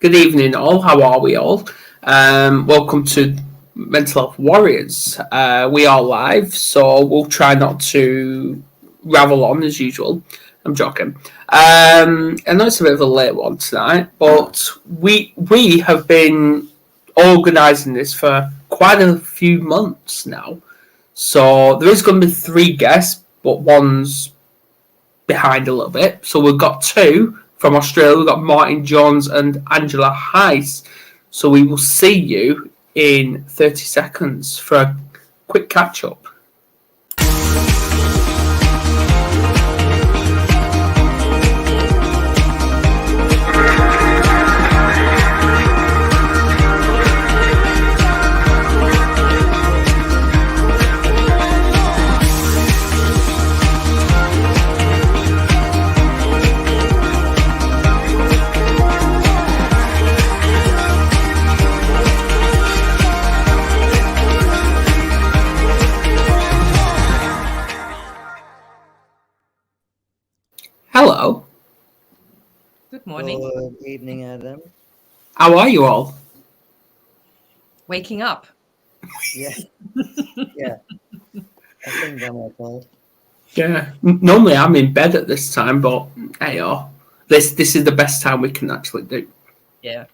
Good evening, all. How are we all? Welcome to Mental Health Warriors. We are live, so we'll try not to ravel on as usual. I'm joking. I know it's a bit of a late one tonight, but we have been organising this for quite a few months now. So there is going to be three guests, but one's behind a little bit. So we've got two from Australia. We've got Martyn Jones and Angela Heise. So we will see you in 30 seconds for a quick catch up. Hello. Good morning. Good evening, Adam. How are you all? Waking up. Yeah, yeah. I think I'm okay. Yeah. Normally I'm in bed at this time, but hey, this is the best time we can actually do. Yeah.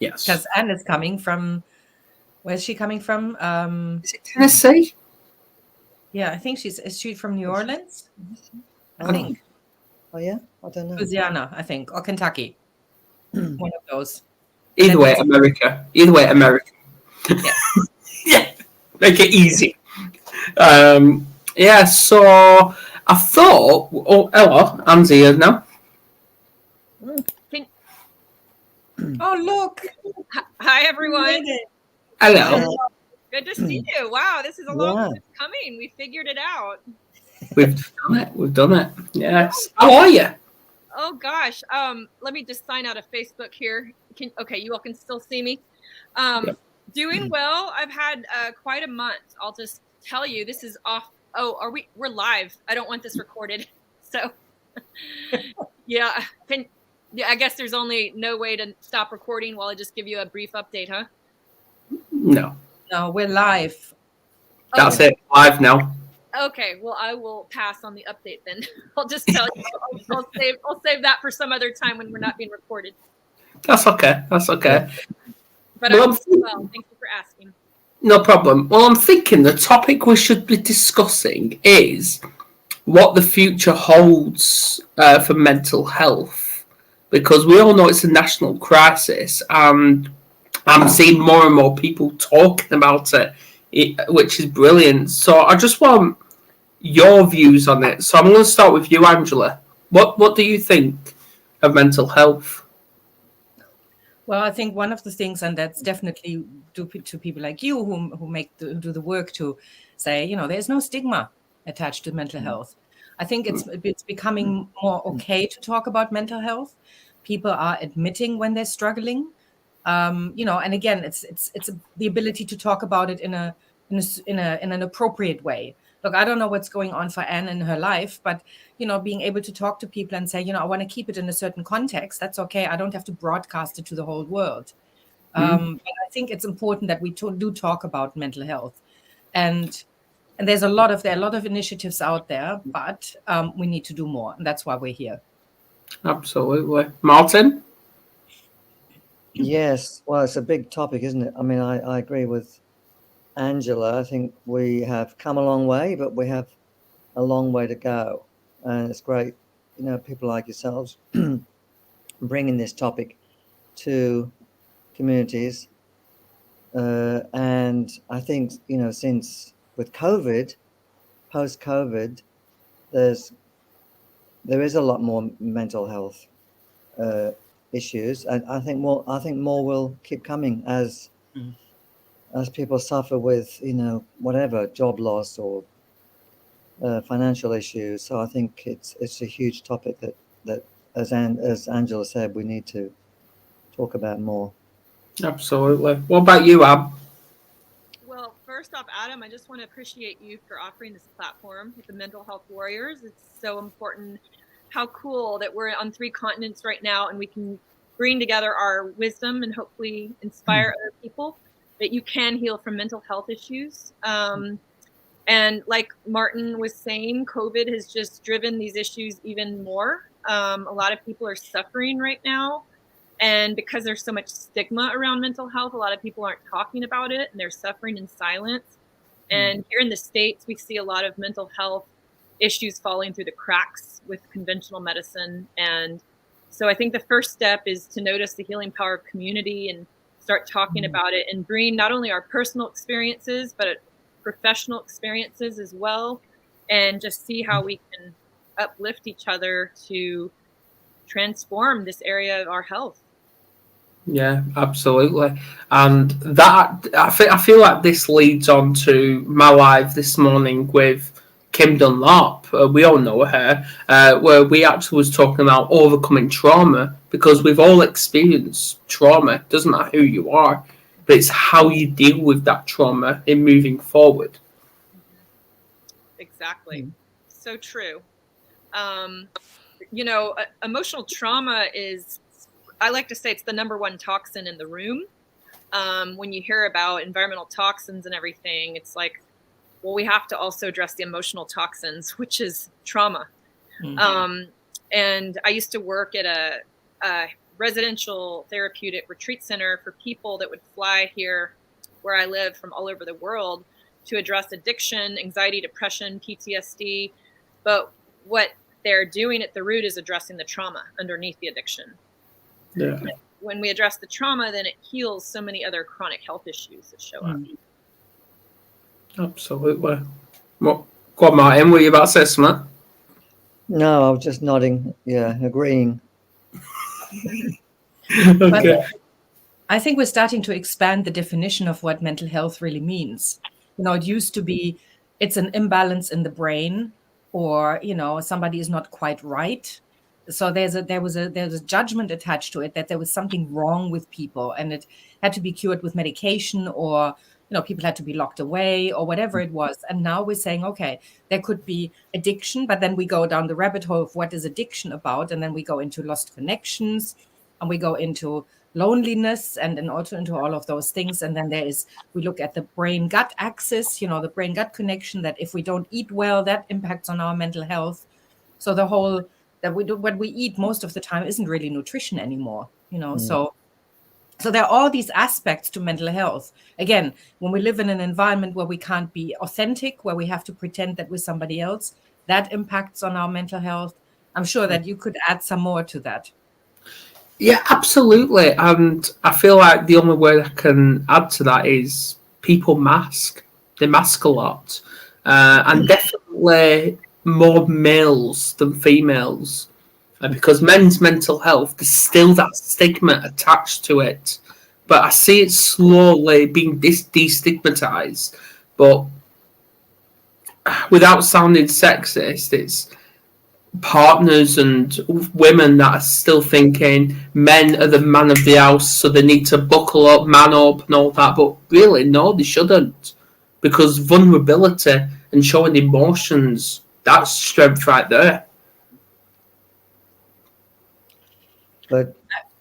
Yes. Because Anne is coming from. Where's she coming from? Is it Tennessee? Yeah, I think is she from New Orleans? I Oh, think. Oh, yeah? I don't know. Louisiana, I think, or Kentucky. One of those. Either way, America. Yeah. Yeah. Make it easy. Yeah, so I thought, hello, Anne's here now. Oh, look. Hi, everyone. Hello. Good to see you. Wow, this is a long time coming. We figured it out. We've done it. Yes. How are you? Oh gosh. Let me just sign out of Facebook here. Okay, you all can still see me. Yep. Doing well. I've had quite a month. I'll just tell you, this is off. Oh, we're live. I don't want this recorded. So yeah. I guess there's only no way to stop recording while I just give you a brief update, huh? No, we're live. that's it. Live now. Okay, well, I will pass on the update then. I'll just tell you. I'll save that for some other time when we're not being recorded. That's okay. But Well, I'm well. Thank you for asking. No problem. Well, I'm thinking the topic we should be discussing is what the future holds for mental health, because we all know it's a national crisis, and I'm seeing more and more people talking about it, which is brilliant. So I just want your views on it. So I'm going to start with you, Angela. What do you think of mental health? Well, I think one of the things, and that's definitely to people like you who do the work to say, there's no stigma attached to mental health. I think it's becoming more okay to talk about mental health. People are admitting when they're struggling, and again, it's the ability to talk about it in an appropriate way. Look, I don't know what's going on for Anne in her life, but being able to talk to people and say, I want to keep it in a certain context. That's okay. I don't have to broadcast it to the whole world. But I think it's important that we do talk about mental health, and there are a lot of initiatives out there, but we need to do more, and that's why we're here. Absolutely, Martyn. Yes, well, it's a big topic, isn't it? I mean, I agree with Angela. I think we have come a long way, but we have a long way to go. And it's great, people like yourselves bringing this topic to communities. And I think, since with COVID, post-COVID, there is a lot more mental health issues, and I think more will keep coming as people suffer with whatever job loss or financial issues. So I think it's a huge topic that as Angela said, we need to talk about more. Absolutely. What about you, Ab? Well, first off, Adam, I just want to appreciate you for offering this platform with the Mental Health Warriors. It's so important. How cool that we're on 3 continents right now, and we can bring together our wisdom and hopefully inspire other people that you can heal from mental health issues. And like Martyn was saying, COVID has just driven these issues even more. A lot of people are suffering right now. And because there's so much stigma around mental health, a lot of people aren't talking about it and they're suffering in silence. And here in the States, we see a lot of mental health issues falling through the cracks with conventional medicine. And so I think the first step is to notice the healing power of community and start talking about it and bring not only our personal experiences, but professional experiences as well, and just see how we can uplift each other to transform this area of our health. Yeah, absolutely. And that I feel like this leads on to my live this morning with Kim Dunlop. We all know her, where we actually was talking about overcoming trauma, because we've all experienced trauma. It doesn't matter who you are, but it's how you deal with that trauma in moving forward. Exactly. So true. Emotional trauma is, I like to say, it's the number one toxin in the room. When you hear about environmental toxins and everything, it's like, well, we have to also address the emotional toxins, which is trauma. And I used to work at a residential therapeutic retreat center for people that would fly here where I live from all over the world to address addiction, anxiety, depression, PTSD. But what they're doing at the root is addressing the trauma underneath the addiction. Yeah. When we address the trauma, then it heals so many other chronic health issues that show up. Absolutely. Well, go on, Martyn, were you about to say something? No, I was just nodding. Yeah, agreeing. Okay. I think we're starting to expand the definition of what mental health really means. It used to be it's an imbalance in the brain, or somebody is not quite right. So there was a judgment attached to it that there was something wrong with people, and it had to be cured with medication, or people had to be locked away, or whatever it was. And now we're saying, okay, there could be addiction, but then we go down the rabbit hole of what is addiction about, and then we go into lost connections, and we go into loneliness, and then also into all of those things. And then we look at the brain-gut axis, the brain-gut connection, that if we don't eat well, that impacts on our mental health. So the whole what we eat most of the time isn't really nutrition anymore, So there are all these aspects to mental health. Again, when we live in an environment where we can't be authentic, where we have to pretend that we're somebody else, that impacts on our mental health. I'm sure that you could add some more to that. Yeah, absolutely. And I feel like the only way I can add to that is people mask. They mask a lot. And definitely more males than females. Because men's mental health, there's still that stigma attached to it. But I see it slowly being destigmatized. But without sounding sexist, it's partners and women that are still thinking men are the man of the house, so they need to buckle up, man up, and all that. But really, no, they shouldn't. Because vulnerability and showing emotions, that's strength right there. But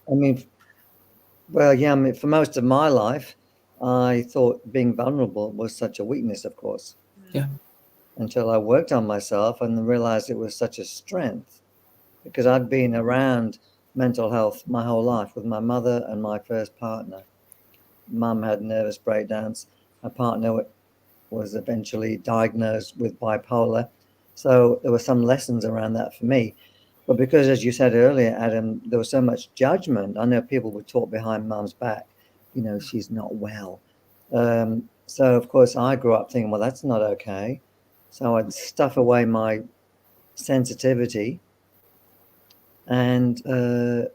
I mean, for most of my life, I thought being vulnerable was such a weakness, of course. Yeah. Until I worked on myself and realized it was such a strength, because I'd been around mental health my whole life with my mother and my first partner. Mum had nervous breakdowns. My partner was eventually diagnosed with bipolar. So there were some lessons around that for me. But because, as you said earlier, Adam, there was so much judgment. I know people would talk behind Mum's back, she's not well. So, of course, I grew up thinking, well, that's not okay. So I'd stuff away my sensitivity and not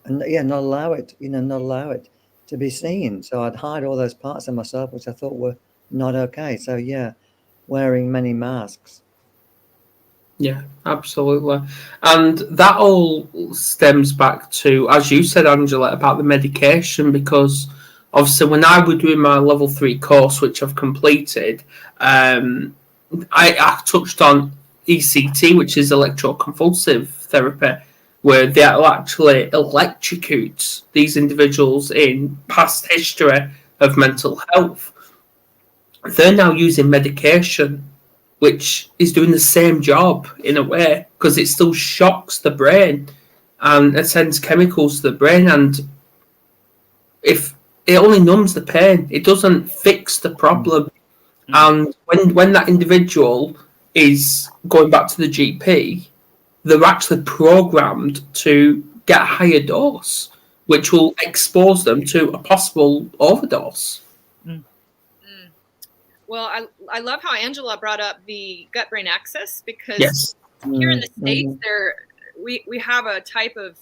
allow it, not allow it to be seen. So I'd hide all those parts of myself which I thought were not okay. So, wearing many masks. Yeah, absolutely. And that all stems back to, as you said, Angela, about the medication, because obviously when I was doing my level 3 course, which I've completed, I touched on ECT, which is electroconvulsive therapy. where they'll actually electrocute these individuals in past history of mental health. They're now using medication, which is doing the same job in a way, because it still shocks the brain and it sends chemicals to the brain. And if it only numbs the pain, it doesn't fix the problem. And when that individual is going back to the GP, they're actually programmed to get a higher dose, which will expose them to a possible overdose. Well, I love how Angela brought up the gut-brain axis, because here in the States, we have a type of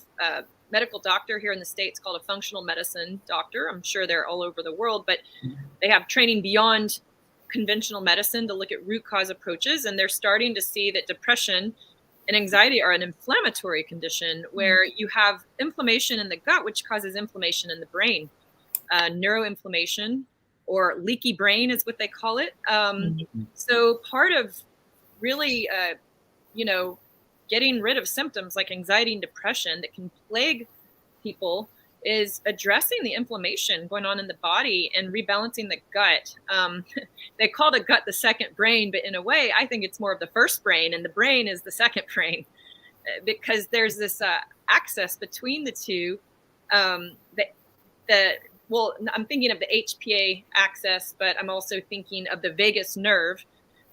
medical doctor here in the States called a functional medicine doctor. I'm sure they're all over the world, but they have training beyond conventional medicine to look at root cause approaches, and they're starting to see that depression and anxiety are an inflammatory condition where you have inflammation in the gut, which causes inflammation in the brain. Neuroinflammation, or leaky brain is what they call it. So part of really, getting rid of symptoms like anxiety and depression that can plague people is addressing the inflammation going on in the body and rebalancing the gut. They call the gut the second brain, but in a way, I think it's more of the first brain, and the brain is the second brain, because there's this access between the two. Well, I'm thinking of the HPA axis, but I'm also thinking of the vagus nerve,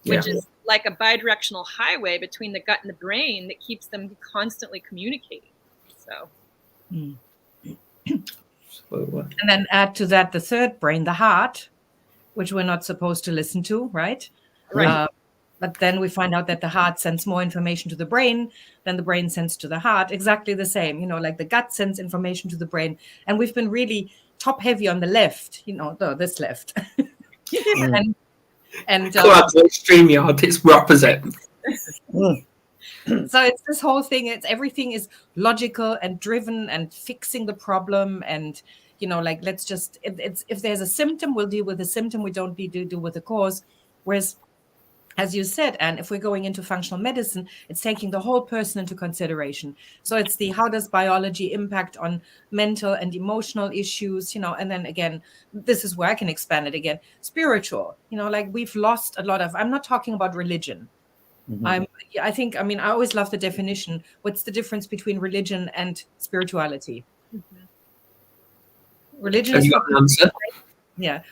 which is like a bidirectional highway between the gut and the brain that keeps them constantly communicating. So. And then add to that the third brain, the heart, which we're not supposed to listen to, right? Right. But then we find out that the heart sends more information to the brain than the brain sends to the heart. Exactly the same, like the gut sends information to the brain. And we've been really top heavy on the left, this left. and StreamYard, it's the opposite. So it's this whole thing. Everything is logical and driven and fixing the problem. And, let's just, if there's a symptom, we'll deal with the symptom. We don't deal with the cause. Whereas, as you said, and if we're going into functional medicine, it's taking the whole person into consideration. So it's how does biology impact on mental and emotional issues, and then again, this is where I can expand it again, spiritual, we've lost a lot of, I'm not talking about religion. I always love the definition. What's the difference between religion and spirituality? Religion is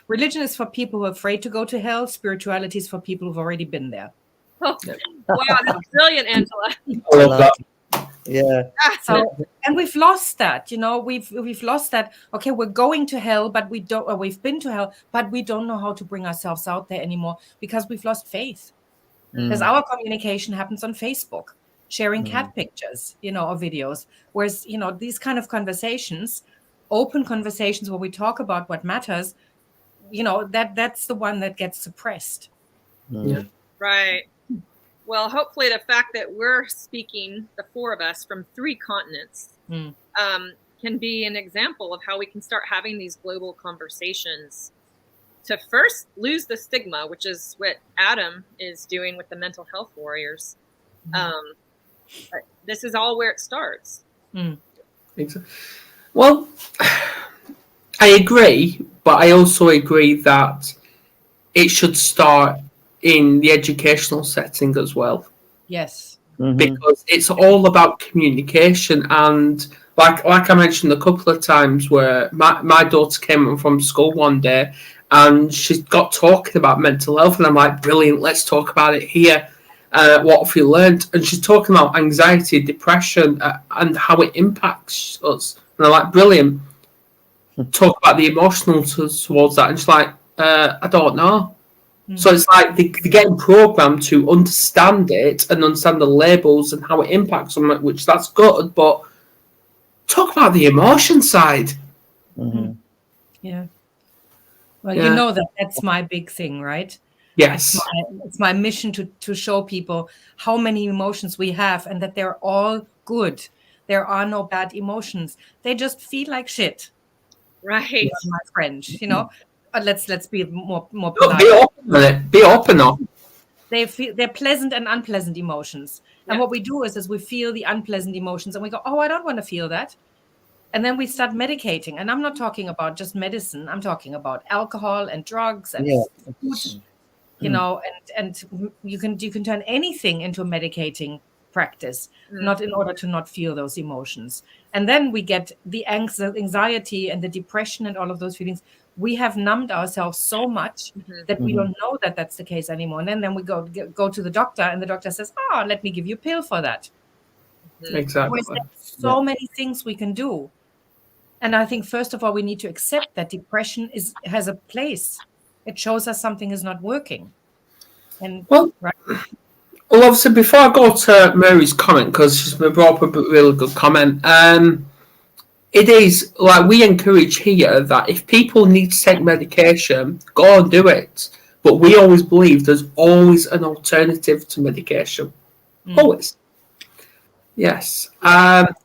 religion is for people who are afraid to go to hell. Spirituality is for people who've already been there. Oh, wow, that's brilliant, Angela. I love that. Yeah. So, and we've lost that. We've lost that. Okay, we're going to hell, but we don't. Or we've been to hell, but we don't know how to bring ourselves out there anymore because we've lost faith. Because our communication happens on Facebook, sharing cat pictures, or videos. Whereas, these kind of conversations, open conversations where we talk about what matters, that's the one that gets suppressed. Right. Well, hopefully the fact that we're speaking, the four of us from 3 continents, can be an example of how we can start having these global conversations to first lose the stigma, which is what Adam is doing with the mental health warriors. But this is all where it starts. Well, I agree, but I also agree that it should start in the educational setting as well. Yes. Because it's all about communication, and like I mentioned a couple of times, where my daughter came home from school one day and she got talking about mental health, and I'm like, brilliant, let's talk about it here. What have you learned? And she's talking about anxiety, depression, and how it impacts us. And I'm like, brilliant. Talk about the emotional towards that. And she's like, I don't know. So it's like they're getting programmed to understand it and understand the labels and how it impacts them, which that's good. But talk about the emotion side. Yeah. Well, that's my big thing, right? Yes. It's my mission to show people how many emotions we have and that they're all good. There are no bad emotions. They just feel like shit. Right. My French, But let's be more No, polite. be open with it. Be open up. They're pleasant and unpleasant emotions. And what we do is we feel the unpleasant emotions and we go, oh, I don't want to feel that. And then we start medicating. And I'm not talking about just medicine. I'm talking about alcohol and drugs and food, you know, and you can turn anything into a medicating practice, not in order to not feel those emotions. And then we get the anxiety and the depression and all of those feelings. We have numbed ourselves so much that we don't know that that's the case anymore. And then we go to the doctor and the doctor says, oh, let me give you a pill for that. Exactly. There's so many things we can do. And I think, first of all, we need to accept that depression has a place. It shows us something is not working. And Well, obviously, before I go to Mary's comment, because she's brought up a really good comment, it is like we encourage here that if people need to take medication, go and do it. But we always believe there's always an alternative to medication. Always. Yes.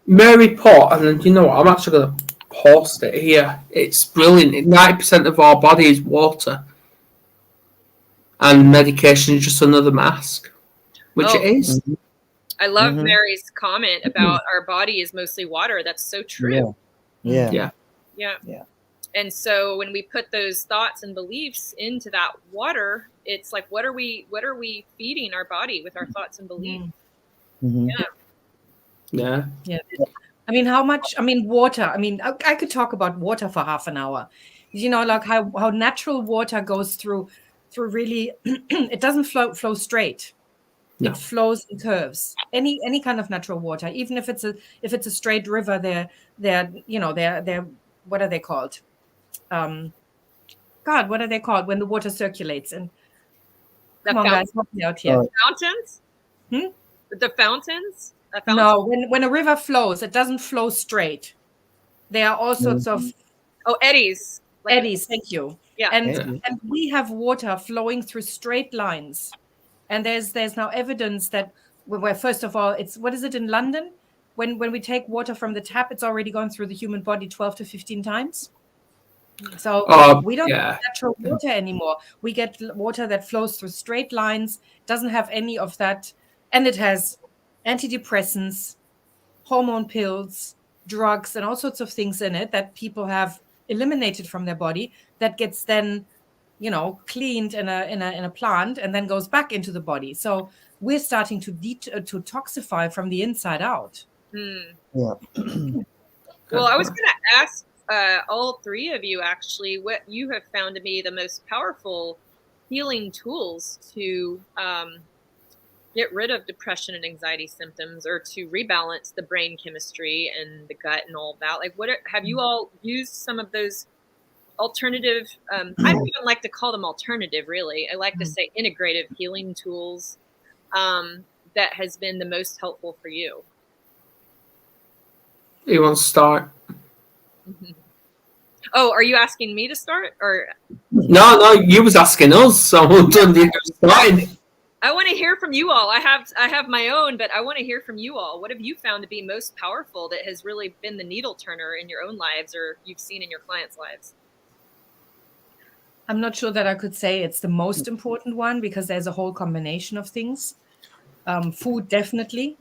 Mary Pott, and then, you know what, I'm actually going to post it here. It's brilliant. 90% of our body is water. And medication is just another mask, which it is. I love Mary's comment about our body is mostly water. That's so true. Yeah. And so when we put those thoughts and beliefs into that water, it's like, what are we feeding our body with our thoughts and beliefs? Yeah. I mean, water. I mean, I could talk about water for half an hour. You know, like how natural water goes through really, it doesn't flow straight. No. It flows in curves. Any kind of natural water, even if it's a straight river, they're what are they called? God, what are they called when the water circulates? And come on, guys, help me out here. Fountains? The fountains? No, when a river flows, it doesn't flow straight. There are all sorts of eddies. Eddies, thank you. Yeah. And we have water flowing through straight lines. And there's now evidence that where first of all, it's what is it in London? When we take water from the tap, it's already gone through the human body 12 to 15 times. So we don't get natural water anymore. We get water that flows through straight lines, doesn't have any of that, and it has antidepressants, hormone pills, drugs, and all sorts of things in it that people have eliminated from their body that gets then, cleaned in a plant and then goes back into the body. So we're starting to toxify from the inside out. Well, I was going to ask all three of you actually what you have found to be the most powerful healing tools to get rid of depression and anxiety symptoms, or to rebalance the brain chemistry and the gut and all that. Like, have you all used some of those alternative? I don't even like to call them alternative, really. I like to say integrative healing tools that has been the most helpful for you. You want to start? Oh, are you asking me to start, or? No, you was asking us, so we'll do the starting. I want to hear from you all. I have my own, but I want to hear from you all. What have you found to be most powerful that has really been the needle turner in your own lives, or you've seen in your clients' lives? I'm not sure that I could say it's the most important one, because there's a whole combination of things. Food, definitely.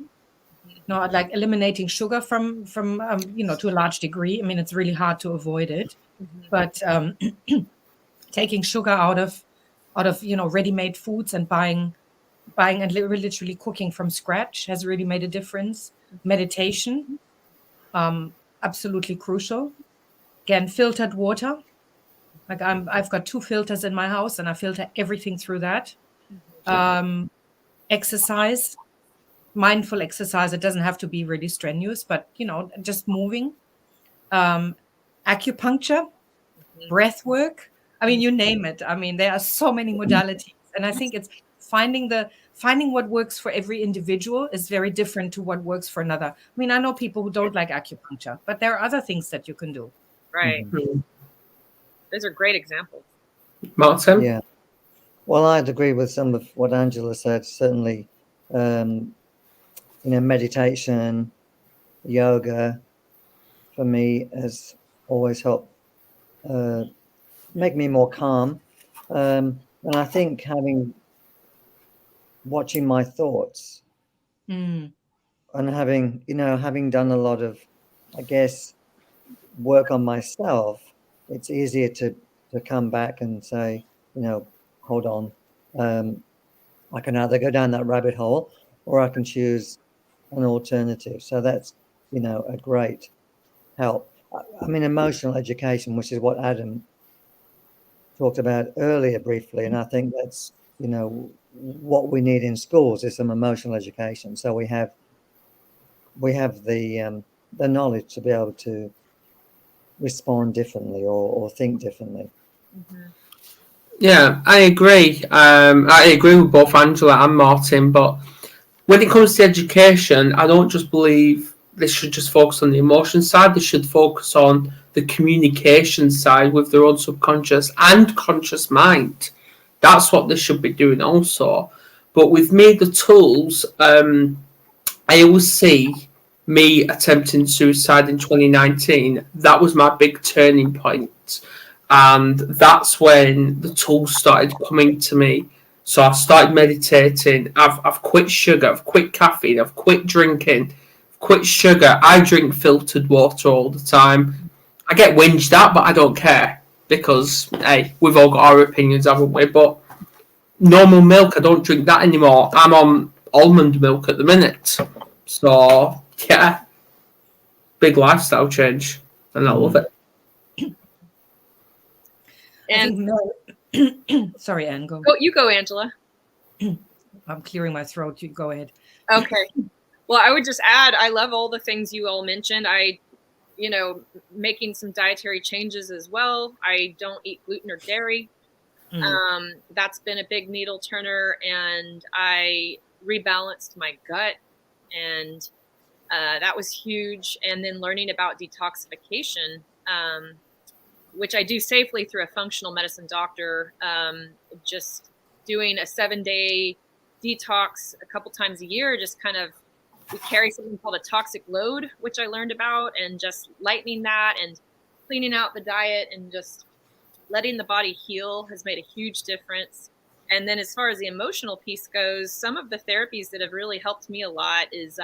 Like eliminating sugar from to a large degree. I mean, it's really hard to avoid it, but taking sugar out of ready-made foods and buying and literally cooking from scratch has really made a difference. Meditation, absolutely crucial. Again, filtered water. Like I've got 2 filters in my house, and I filter everything through that. Exercise, mindful exercise. It doesn't have to be really strenuous, but just moving. Acupuncture, breath work. I mean, you name it. I mean, there are so many modalities, and I think it's finding what works for every individual is very different to what works for another. I mean, I know people who don't like acupuncture, but there are other things that you can do. Right. Those are great examples. Martyn? Yeah. Well, I'd agree with some of what Angela said. Certainly, meditation, yoga, for me, has always helped make me more calm. And I think watching my thoughts Mm. And having done a lot of, I guess, work on myself, it's easier to come back and say, hold on, I can either go down that rabbit hole or I can choose an alternative. So that's, a great help. I mean, emotional education, which is what Adam talked about earlier briefly, and I think that's, what we need in schools is some emotional education. So we have the knowledge to be able to respond differently or think differently. Mhm. Yeah, I agree. I agree with both Angela and Martyn, but when it comes to education, I don't just believe they should just focus on the emotion side. They should focus on the communication side with their own subconscious and conscious mind. That's what they should be doing also. But with me, the tools, I always see me attempting suicide in 2019. That was my big turning point. And that's when the tools started coming to me. So I started meditating. I've quit sugar. I've quit caffeine. I've quit drinking. I've quit sugar. I drink filtered water all the time. I get whinged at, but I don't care because, hey, we've all got our opinions, haven't we? But normal milk, I don't drink that anymore. I'm on almond milk at the minute. So, yeah, big lifestyle change. And I love it. And Sorry, Anne, go. you go, Angela. I'm clearing my throat. You go ahead. Okay. Well, I would just add, I love all the things you all mentioned. Making some dietary changes as well. I don't eat gluten or dairy. That's been a big needle turner, and I rebalanced my gut, and that was huge. And then learning about detoxification, which I do safely through a functional medicine doctor, just doing a 7-day detox a couple times a year, just kind of, we carry something called a toxic load, which I learned about, and just lightening that and cleaning out the diet and just letting the body heal has made a huge difference. And then as far as the emotional piece goes, some of the therapies that have really helped me a lot is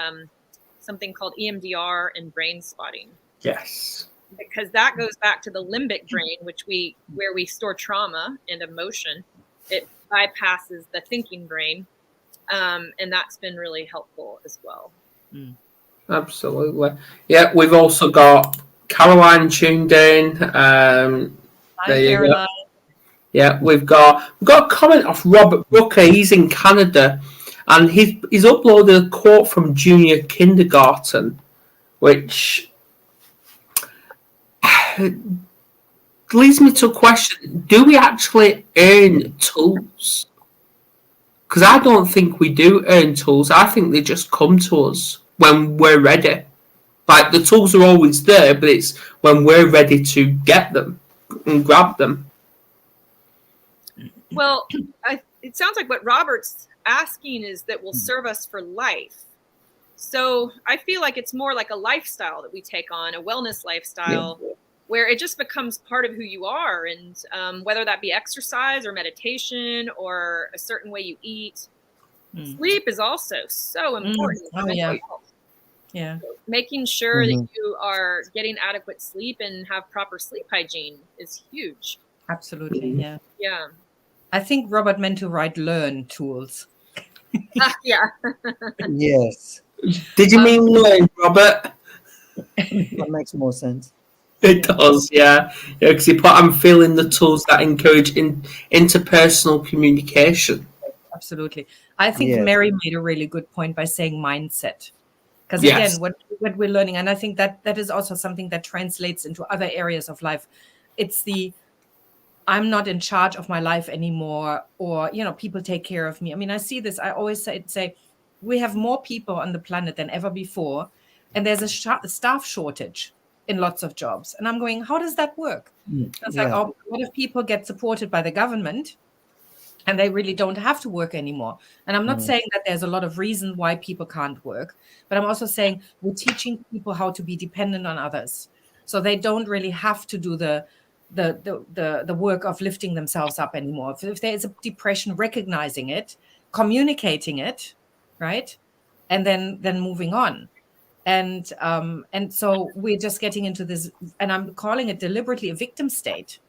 something called EMDR and brain spotting. Yes. Because that goes back to the limbic brain, where we store trauma and emotion. It bypasses the thinking brain. And that's been really helpful as well. Absolutely. Yeah, we've also got Caroline tuned in. Hi, Caroline. Yeah, we've got a comment off Robert Brooker. He's in Canada, and he's uploaded a quote from junior kindergarten, which leads me to a question: do we actually earn tools? Because I don't think we do earn tools. I think they just come to us when we're ready. Like, the tools are always there, but it's when we're ready to get them and grab them. Well, it sounds like what Robert's asking is that will serve us for life. So I feel like it's more like a lifestyle that we take on, a wellness lifestyle, where it just becomes part of who you are. And whether that be exercise or meditation or a certain way you eat, sleep is also so important. Oh, yeah. Yeah. Making sure that you are getting adequate sleep and have proper sleep hygiene is huge. Absolutely. Yeah. Yeah. I think Robert meant to write learn tools. Yeah. Yes. Did you mean learn, Robert? That makes more sense. It does, yeah. Because he put, I'm feeling the tools that encourage interpersonal communication. Absolutely. I think Mary made a really good point by saying mindset. Because again, what we're learning, and I think that is also something that translates into other areas of life. It's the, I'm not in charge of my life anymore, or, people take care of me. I mean, I see this, I always say we have more people on the planet than ever before, and there's a staff shortage in lots of jobs. And I'm going, how does that work? It's like, what if people get supported by the government and they really don't have to work anymore? And I'm not saying that there's a lot of reason why people can't work, but I'm also saying we're teaching people how to be dependent on others. So they don't really have to do the work of lifting themselves up anymore. If there is a depression, recognizing it, communicating it, right? and then moving on. And so we're just getting into this, and I'm calling it deliberately a victim state.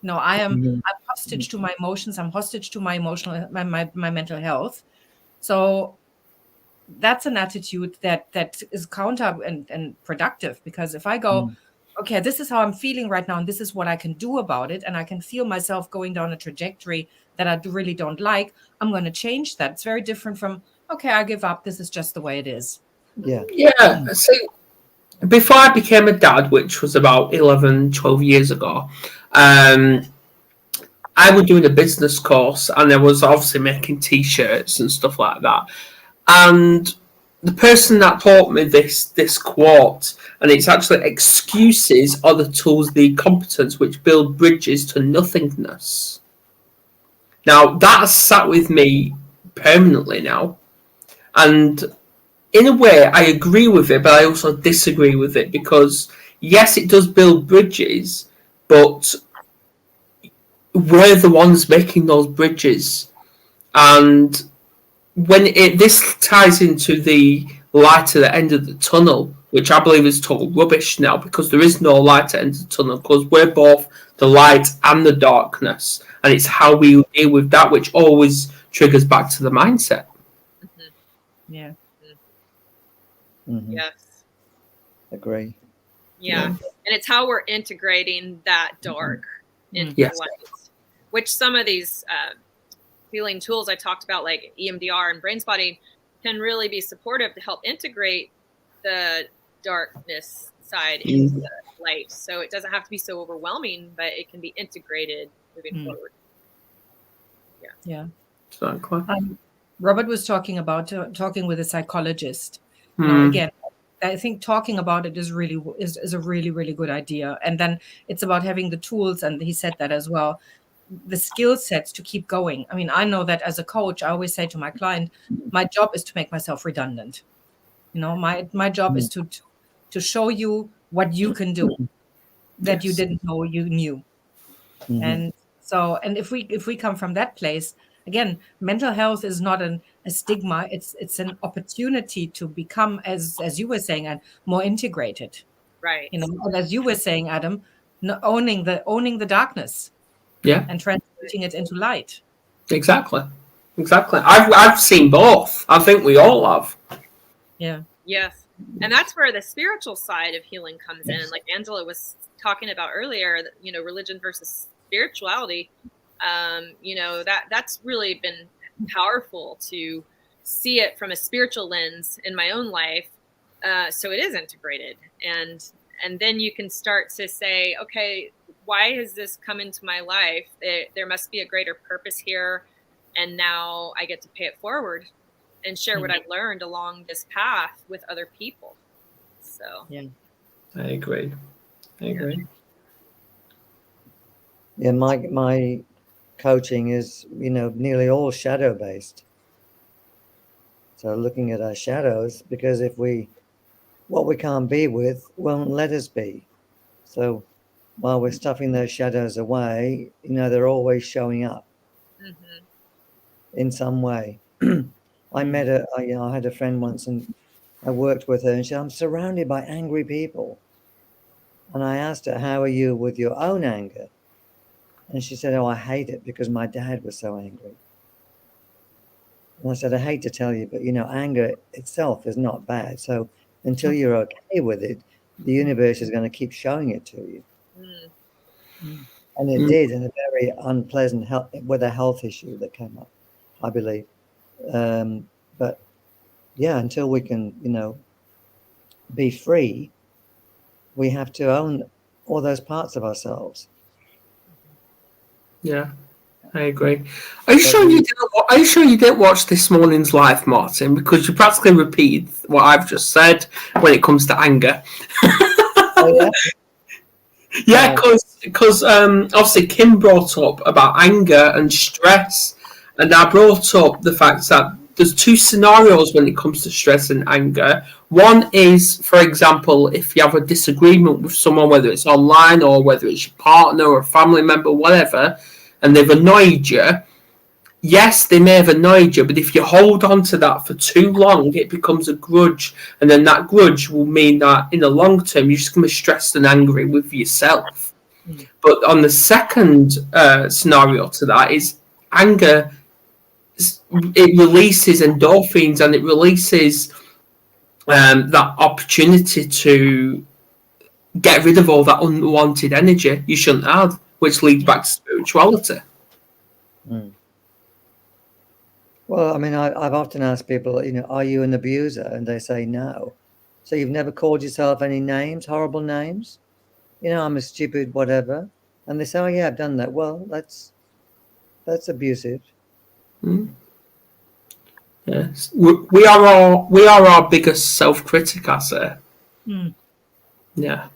No, I'm hostage to my emotions. I'm hostage to my my mental health. So that's an attitude that is counter and productive, because if I go, okay, this is how I'm feeling right now, and this is what I can do about it, and I can feel myself going down a trajectory that I really don't like, I'm going to change that. It's very different from, okay, I give up. This is just the way it is. Yeah. See, before I became a dad, which was about 11, 12 years ago, I was doing a business course, and I was obviously making T-shirts and stuff like that. And the person that taught me this quote, and it's actually, excuses are the tools of the incompetent which build bridges to nothingness. Now, that's sat with me permanently now. And in a way, I agree with it, but I also disagree with it, because yes, it does build bridges, but we're the ones making those bridges. And when this ties into the light at the end of the tunnel, which I believe is total rubbish now, because there is no light at the end of the tunnel, because we're both the light and the darkness, and it's how we deal with that which always triggers back to the mindset. Yeah. Mm-hmm. Yes. Agree. Yeah. And it's how we're integrating that dark into Yes. light, which some of these healing tools I talked about, like EMDR and brain spotting, can really be supportive to help integrate the darkness side into the light. So it doesn't have to be so overwhelming, but it can be integrated moving forward. Yeah. Exactly. Robert was talking about talking with a psychologist. Again, I think talking about it is a really, really good idea. And then it's about having the tools, and he said that as well, the skill sets to keep going. I mean, I know that as a coach, I always say to my client, my job is to make myself redundant. My job is to show you what you can do that you didn't know you knew. And so, and if we come from that place, again, mental health is not a stigma. It's an opportunity to become, as you were saying, and more integrated. Right. And as you were saying, Adam, owning the darkness. Yeah. And translating it into light. Exactly. I've seen both. I think we all have. Yeah. Yes. And that's where the spiritual side of healing comes in. Like Angela was talking about earlier, religion versus spirituality. That's really been powerful to see it from a spiritual lens in my own life. So it is integrated. And then you can start to say, okay, why has this come into my life? There must be a greater purpose here. And now I get to pay it forward and share what I've learned along this path with other people. So, yeah, I agree. Yeah, my coaching is, nearly all shadow based. So looking at our shadows, because what we can't be with won't let us be. So while we're stuffing those shadows away, they're always showing up in some way. I had a friend once, and I worked with her, and she said, I'm surrounded by angry people. And I asked her, how are you with your own anger? And she said, oh, I hate it because my dad was so angry. And I said, I hate to tell you, but, anger itself is not bad. So until you're okay with it, the universe is going to keep showing it to you. And it did, in a very unpleasant with a health issue that came up, I believe. But yeah, until we can, be free, we have to own all those parts of ourselves. Yeah, I agree. Are you sure you didn't watch this morning's live, Martyn? Because you practically repeated what I've just said when it comes to anger. Oh, yeah? Yeah, because obviously Kim brought up about anger and stress, and I brought up the fact that there's two scenarios when it comes to stress and anger. One is, for example, if you have a disagreement with someone, whether it's online or whether it's your partner or a family member, whatever, and they've annoyed you, yes, they may have annoyed you, but if you hold on to that for too long, it becomes a grudge, and then that grudge will mean that in the long term, you're just going to be stressed and angry with yourself. But on the second scenario to that is anger. It releases endorphins, and it releases that opportunity to get rid of all that unwanted energy you shouldn't have, which leads back to spirituality. Well, I mean, I've often asked people, are you an abuser? And they say no. So you've never called yourself any names, horrible names? I'm a stupid whatever. And they say, oh, yeah, I've done that. Well, that's abusive. Yes, we are our biggest self-critic, I say. Yeah.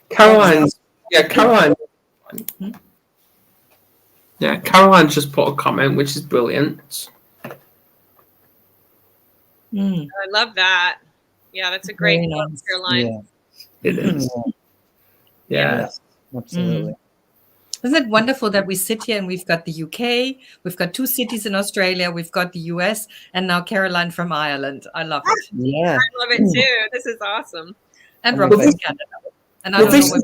Caroline. Yeah, Caroline just put a comment, which is brilliant. I love that. Yeah, that's a great quote, Caroline. Yeah. It is. Yeah. Absolutely. Isn't it wonderful that we sit here and we've got the UK, we've got 2 cities in Australia, we've got the US, and now Caroline from Ireland. I love it. Yeah. I love it too. This is awesome. And Robert from Canada. And I don't know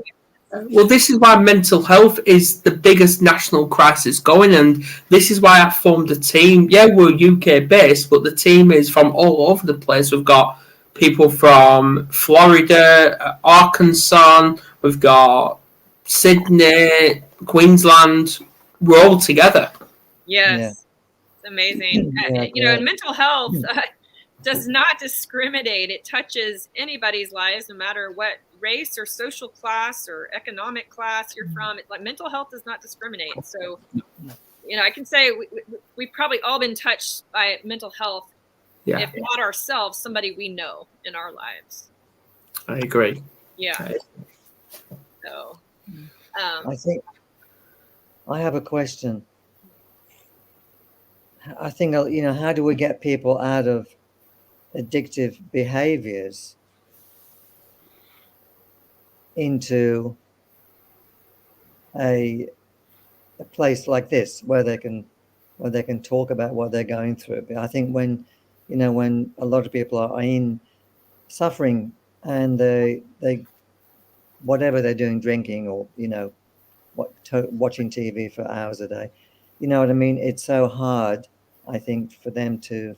well, this is why mental health is the biggest national crisis going, and this is why I formed a team. Yeah, we're UK based, but the team is from all over the place. We've got people from Florida, Arkansas, we've got Sydney, Queensland. We're all together. Yes, it's amazing. And mental health does not discriminate. It touches anybody's lives, no matter what race or social class or economic class you're from. Like, mental health does not discriminate. So, I can say we've probably all been touched by mental health. Yeah. If not ourselves, somebody we know in our lives. I agree. Yeah. So, I think I have a question. I think, how do we get people out of addictive behaviors into a place like this where they can talk about what they're going through? But I think when a lot of people are in suffering and they whatever they're doing, drinking or watching TV for hours a day, you know what I mean? It's so hard, I think, for them to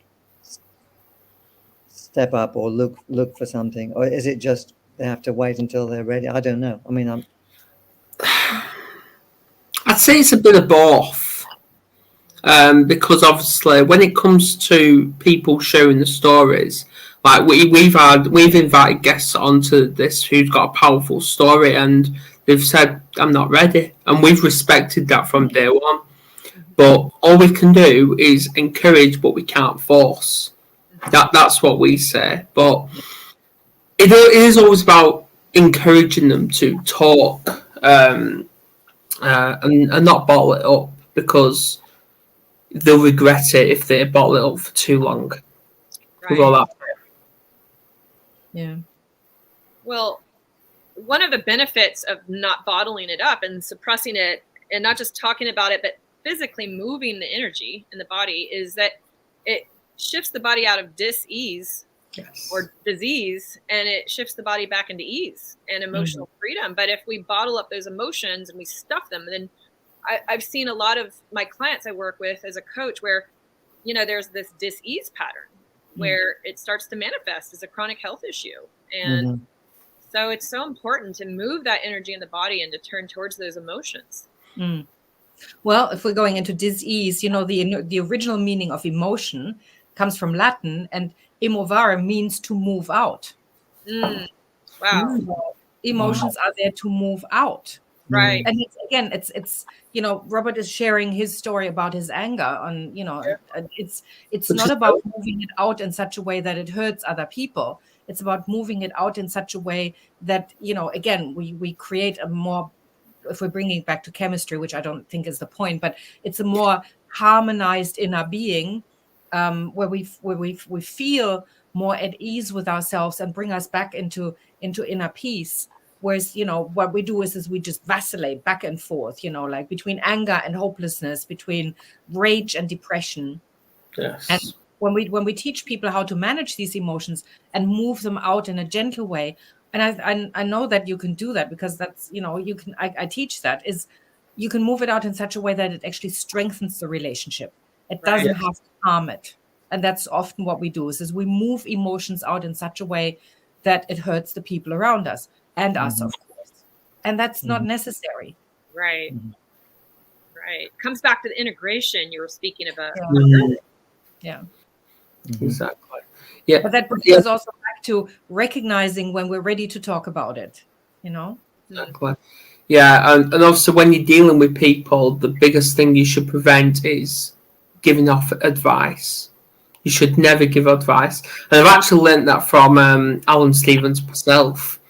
step up or look for something. Or is it just they have to wait until they're ready? I don't know. I mean, I'd say it's a bit of both. Because obviously when it comes to people sharing the stories, like we've invited guests onto this who's got a powerful story, and they've said, I'm not ready, and we've respected that from day one. But all we can do is encourage, but we can't force. That's what we say. But it is always about encouraging them to talk and not bottle it up, because they'll regret it if they bottle it up for too long. right. All that. Yeah. Well, one of the benefits of not bottling it up and suppressing it and not just talking about it, but physically moving the energy in the body is that it shifts the body out of dis-ease or disease, and it shifts the body back into ease and emotional freedom. But if we bottle up those emotions and we stuff them, then I've seen a lot of my clients I work with as a coach where, there's this dis-ease pattern where it starts to manifest as a chronic health issue. And so it's so important to move that energy in the body and to turn towards those emotions. Well, if we're going into dis-ease, the original meaning of emotion comes from Latin, and emovere means to move out. Wow. Emotions are there to move out. Right. And it's Robert is sharing his story about his anger on, it's not about moving it out in such a way that it hurts other people. It's about moving it out in such a way that, again, we create a more, if we're bringing it back to chemistry, which I don't think is the point, but it's a more harmonized inner being, where we feel more at ease with ourselves and bring us back into inner peace, Whereas, what we do is we just vacillate back and forth, like between anger and hopelessness, between rage and depression. Yes. And when we teach people how to manage these emotions and move them out in a gentle way, and I know that you can do that, because that's, I teach that, is you can move it out in such a way that it actually strengthens the relationship. It doesn't have to harm it. And that's often what we do is we move emotions out in such a way that it hurts the people around us and us, of course. And that's not necessary. Right. Right. Comes back to the integration you were speaking about. Yeah. Exactly. Yeah. But that brings us also back to recognizing when we're ready to talk about it, Exactly. Yeah, and also when you're dealing with people, the biggest thing you should prevent is giving off advice. You should never give advice. And I've actually learned that from Alan Stevens myself,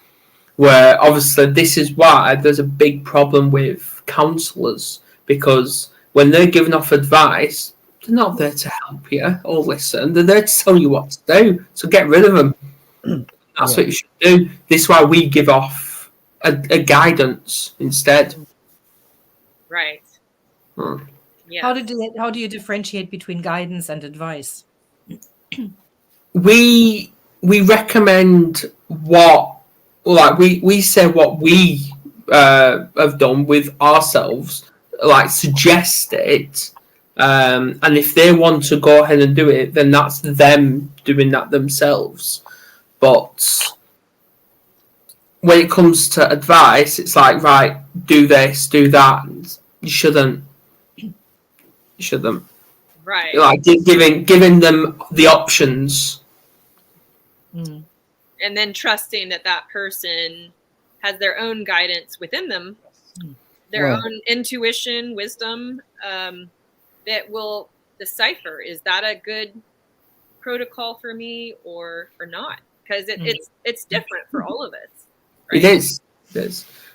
where obviously this is why there's a big problem with counsellors, because when they're giving off advice, they're not there to help you or listen. They're there to tell you what to do. So get rid of them. That's what you should do. This is why we give off a guidance instead. Right. Yeah. How do you differentiate between guidance and advice? We recommend we say what we have done with ourselves, like suggest it, and if they want to go ahead and do it, then that's them doing that themselves. But when it comes to advice, it's like, right, do this, do that. You shouldn't. Right. Like giving them the options. And then trusting that person has their own guidance within them, their own intuition, wisdom, that will decipher, is that a good protocol for me or not? Because it's different for all of us. Right? It is.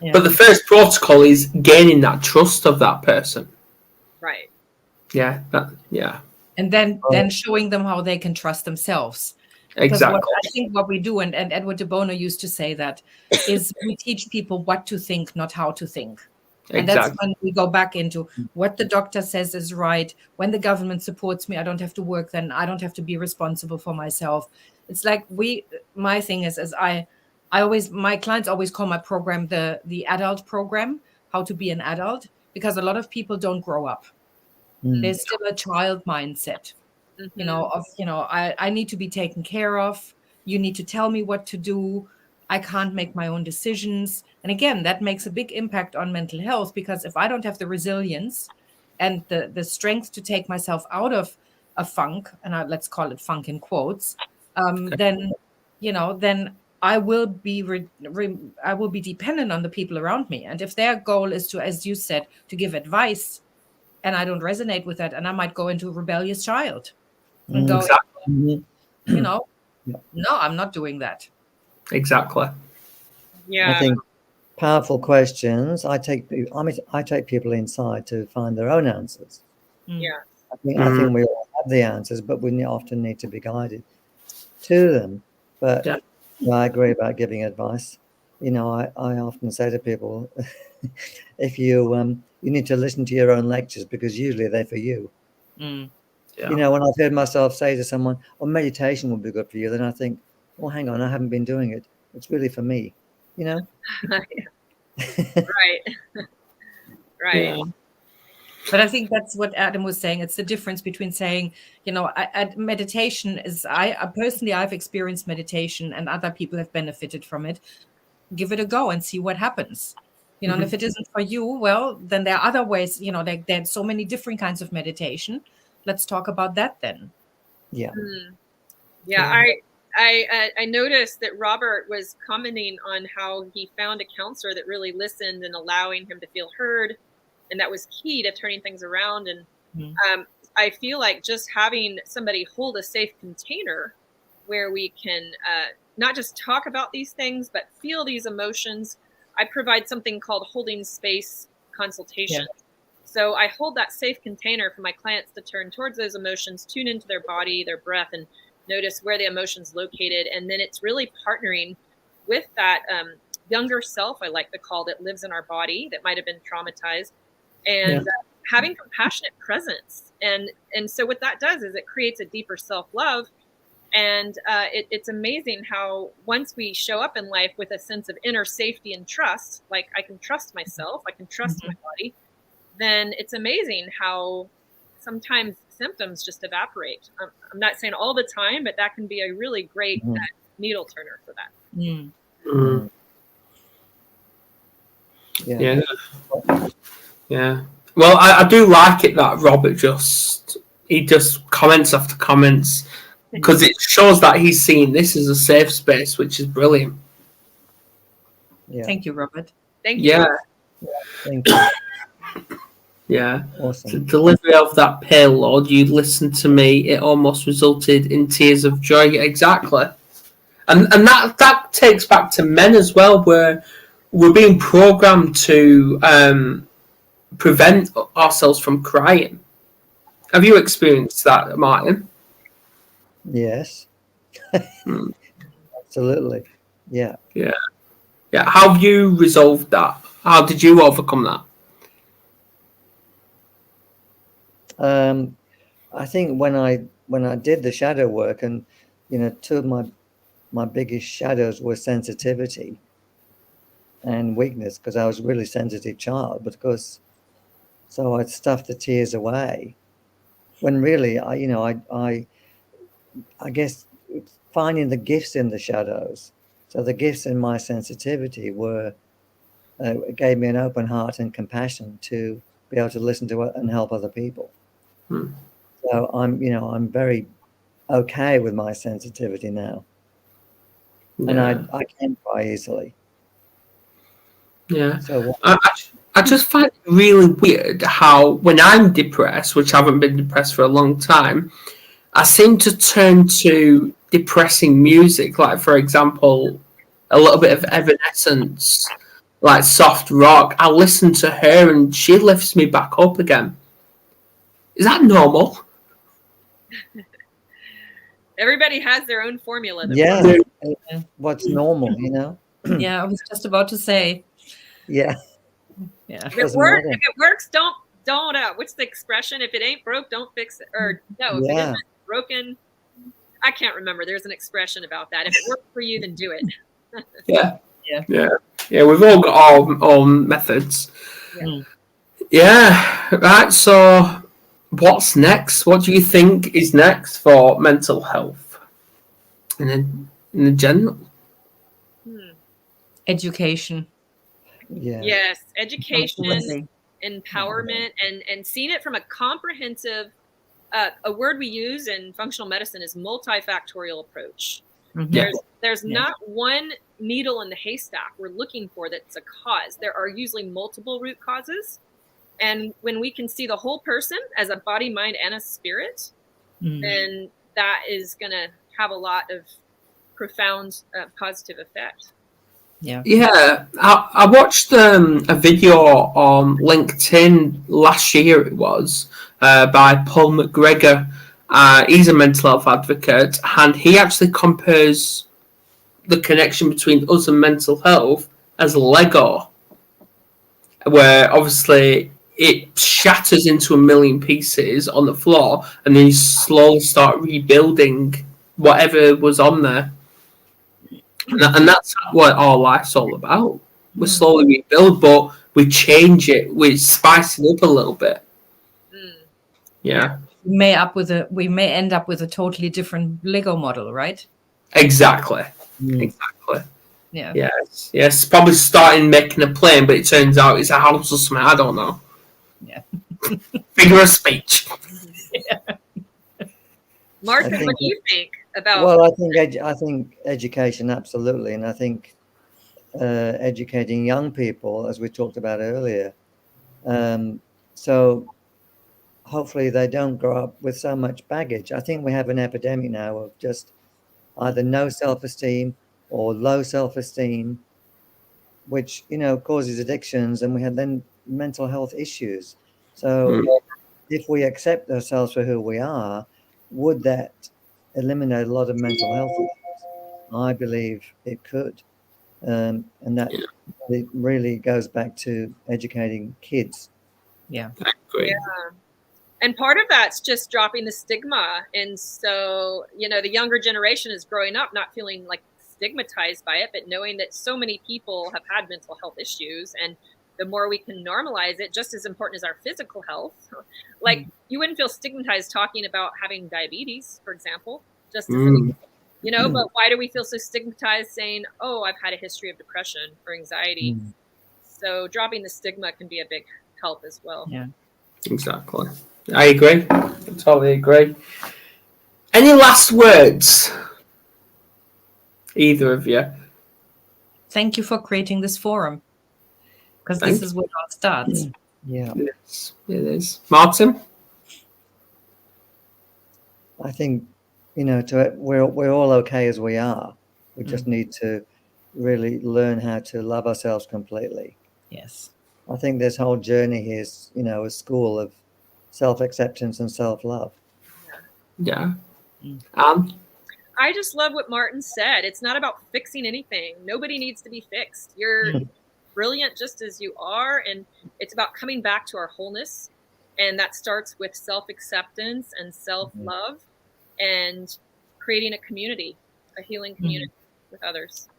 Yeah. But the first protocol is gaining that trust of that person. Right. Yeah. And then showing them how they can trust themselves. Exactly. I think what we do, and Edward de Bono used to say that, is we teach people what to think, not how to think. And that's when we go back into what the doctor says is right. When the government supports me, I don't have to work, then I don't have to be responsible for myself. It's like my thing is my clients always call my program the adult program, how to be an adult, because a lot of people don't grow up. There's still a child mindset, I need to be taken care of. You need to tell me what to do. I can't make my own decisions. And again, that makes a big impact on mental health, because if I don't have the resilience and the strength to take myself out of a funk, and let's call it funk in quotes, then I will be I will be dependent on the people around me. And if their goal is to, as you said, to give advice, and I don't resonate with that, and I might go into a rebellious child and go, no, I'm not doing that. Exactly. Yeah. I think powerful questions. I take people inside to find their own answers. Yeah. I think we all have the answers, but we often need to be guided to them. But I agree about giving advice. I often say to people, if you need to listen to your own lectures, because usually they're for you. When I've heard myself say to someone, meditation would be good for you, then I think, hang on, I haven't been doing it. It's really for me, Right. Right. Yeah. But I think that's what Adam was saying. It's the difference between saying, meditation is, I've experienced meditation and other people have benefited from it. Give it a go and see what happens. And if it isn't for you, well, then there are other ways, there's so many different kinds of meditation. Let's talk about that then. Yeah. Yeah. I noticed that Robert was commenting on how he found a counselor that really listened and allowing him to feel heard. And that was key to turning things around. And I feel like just having somebody hold a safe container where we can not just talk about these things, but feel these emotions. I provide something called holding space consultation. Yeah. So I hold that safe container for my clients to turn towards those emotions, tune into their body, their breath, and notice where the emotion's located. And then it's really partnering with that younger self, I like to call, that lives in our body that might have been traumatized, and having compassionate presence. And so what that does is it creates a deeper self-love. And it's amazing how once we show up in life with a sense of inner safety and trust, like I can trust myself, I can trust my body, then it's amazing how sometimes symptoms just evaporate. I'm not saying all the time, but that can be a really great needle turner for that. Yeah. Well, I do like it that Robert he just comments after comments, because it shows that he's seeing this as a safe space, which is brilliant. Yeah. Thank you, Robert. Thank you. Yeah. Thank you. Yeah. Awesome. The delivery of that payload, you listened to me, it almost resulted in tears of joy. Exactly. And that takes back to men as well, where we're being programmed to prevent ourselves from crying. Have you experienced that, Martyn? Yes. Absolutely. Yeah. Yeah. How have you resolved that? How did you overcome that? I think when I did the shadow work, and two of my biggest shadows were sensitivity and weakness, because I was a really sensitive child, so I'd stuff the tears away, when really I guess finding the gifts in the shadows. So the gifts in my sensitivity were gave me an open heart and compassion to be able to listen to and help other people. So I'm very okay with my sensitivity now, and I can cry easily. Yeah. So I just find it really weird how when I'm depressed, which I haven't been depressed for a long time, I seem to turn to depressing music, like, for example, a little bit of Evanescence, like soft rock. I listen to her and she lifts me back up again. Is that normal? Everybody has their own formula. Yeah. What's normal, Yeah, I was just about to say. Yeah. If it works, don't what's the expression? If it ain't broke, don't fix it. Or no, if it isn't broken, I can't remember. There's an expression about that. If it works for you, then do it. Yeah. We've all got our own methods. Yeah. Right. So, what's next? What do you think is next for mental health in the general? Education. Yes, education, empowerment, and seeing it from a comprehensive. A word we use in functional medicine is multifactorial approach. There's not one needle in the haystack we're looking for that's a cause. There are usually multiple root causes. And when we can see the whole person as a body, mind, and a spirit, then that is going to have a lot of profound positive effect. Yeah. I watched a video on LinkedIn last year, it was, by Paul McGregor. He's a mental health advocate, and he actually compares the connection between us and mental health as Lego, where obviously it shatters into a million pieces on the floor, and then you slowly start rebuilding whatever was on there. And that's what our life's all about. We slowly rebuild, but we change it. We spice it up a little bit. Yeah. We may end up with a totally different Lego model, right? Exactly. Yeah. Yes. Probably starting making a plane, but it turns out it's a house or something. I don't know. Yeah. Figure of speech. Martyn, what do you think about? Well, I think education, absolutely, and I think educating young people, as we talked about earlier, so hopefully they don't grow up with so much baggage. I think we have an epidemic now of just either no self-esteem or low self-esteem, which causes addictions, and we have then mental health issues. So if we accept ourselves for who we are, would that eliminate a lot of mental health issues? I believe it could. and that it really goes back to educating kids. Yeah. Great. Yeah. And part of that's just dropping the stigma. And so, the younger generation is growing up not feeling like stigmatized by it, but knowing that so many people have had mental health issues. And the more we can normalize it, just as important as our physical health. Like, you wouldn't feel stigmatized talking about having diabetes, for example, just as but why do we feel so stigmatized saying, oh, I've had a history of depression or anxiety? So dropping the stigma can be a big help as well. Yeah. Exactly. I agree. I totally agree. Any last words? Either of you? Thank you for creating this forum, because this is where it all starts. Yeah. Yes, it is. Martyn? I think, we're all okay as we are. We just need to really learn how to love ourselves completely. Yes. I think this whole journey here is, a school of self-acceptance and self-love. Yeah. I just love what Martyn said. It's not about fixing anything. Nobody needs to be fixed. You're brilliant just as you are. And it's about coming back to our wholeness. And that starts with self-acceptance and self-love and creating a community, a healing community with others.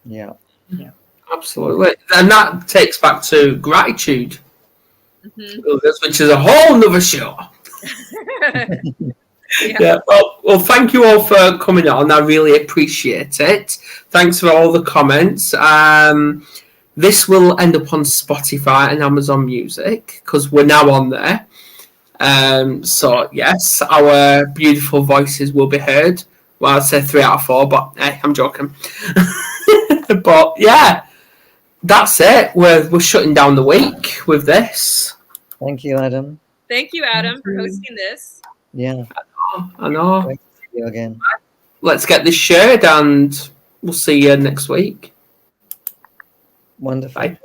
Yeah. Yeah. Absolutely. And that takes back to gratitude, which is a whole nother show. Yeah. Well, thank you all for coming on. I really appreciate it. Thanks for all the comments. This will end up on Spotify and Amazon Music because we're now on there. So yes, our beautiful voices will be heard. Well, I'd say 3 out of 4, but hey, I'm joking. But yeah, that's it. We're shutting down the week with this. Thank you, Adam. Thank you, Adam, for hosting this. Yeah. I know. Great to see you again. Let's get this shared and we'll see you next week. Wonderful. Bye.